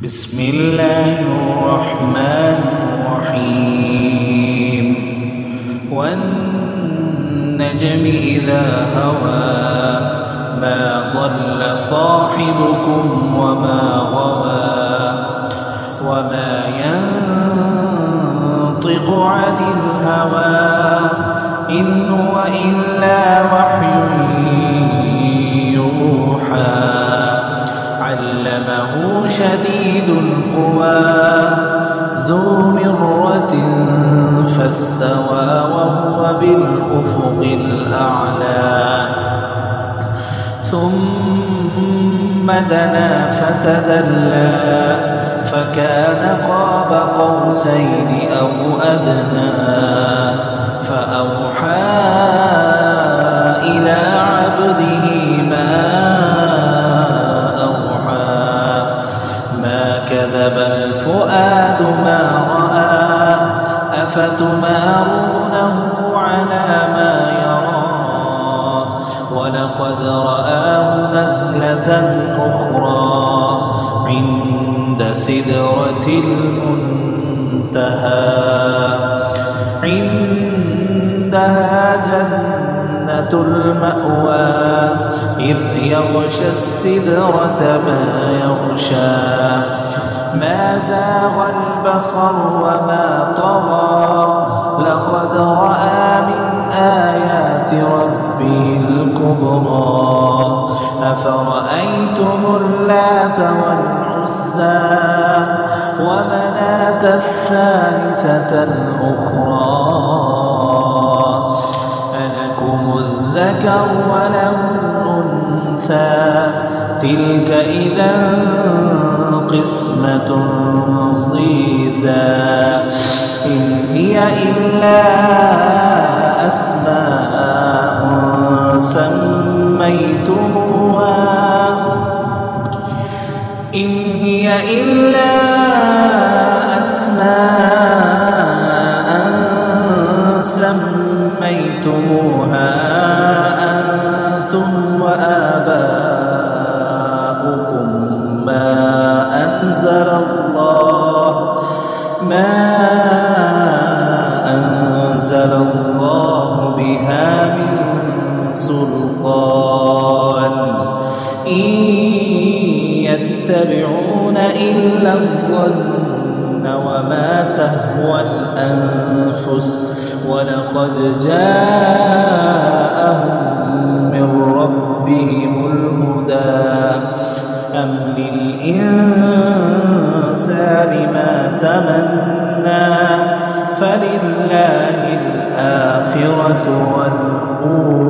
بسم الله الرحمن الرحيم والنجم إذا هوى ما ضل صاحبكم وما غوى وما ينطق عن الهوى إن هو إلا وحي يوحى علمه شديد القوى ذو مرة فاستوى وهو بالأفق الأعلى ثم دنا فتدلى فكان قاب قوسين أو أدنى فأوحى إلى عبده ما كذب الفؤاد ما رأى أفتمارونه على ما يرى ولقد رآه نزلة أخرى عند سدرة المنتهى عندها جنة المأوى إذ يغشى السدرة ما يغشى ما زاغ البصر وما طغى لقد رأى من آيات ربه الكبرى أفرأيتم اللات والعزى ومناة الثالثة الأخرى ألكم الذكر وله الأنثى تلك إذا قسمة ضيزى إن هي إلا أسماء سميتموها إن هي إلا أسماء سميتموها أنتم وآباؤكم ما أنزل الله بها من سلطان إن يتبعون إلا الظن وما تهوى الأنفس ولقد جاءهم من ربهم الهدى أم للإنسان ما تمنى فلله الآخرة والأولى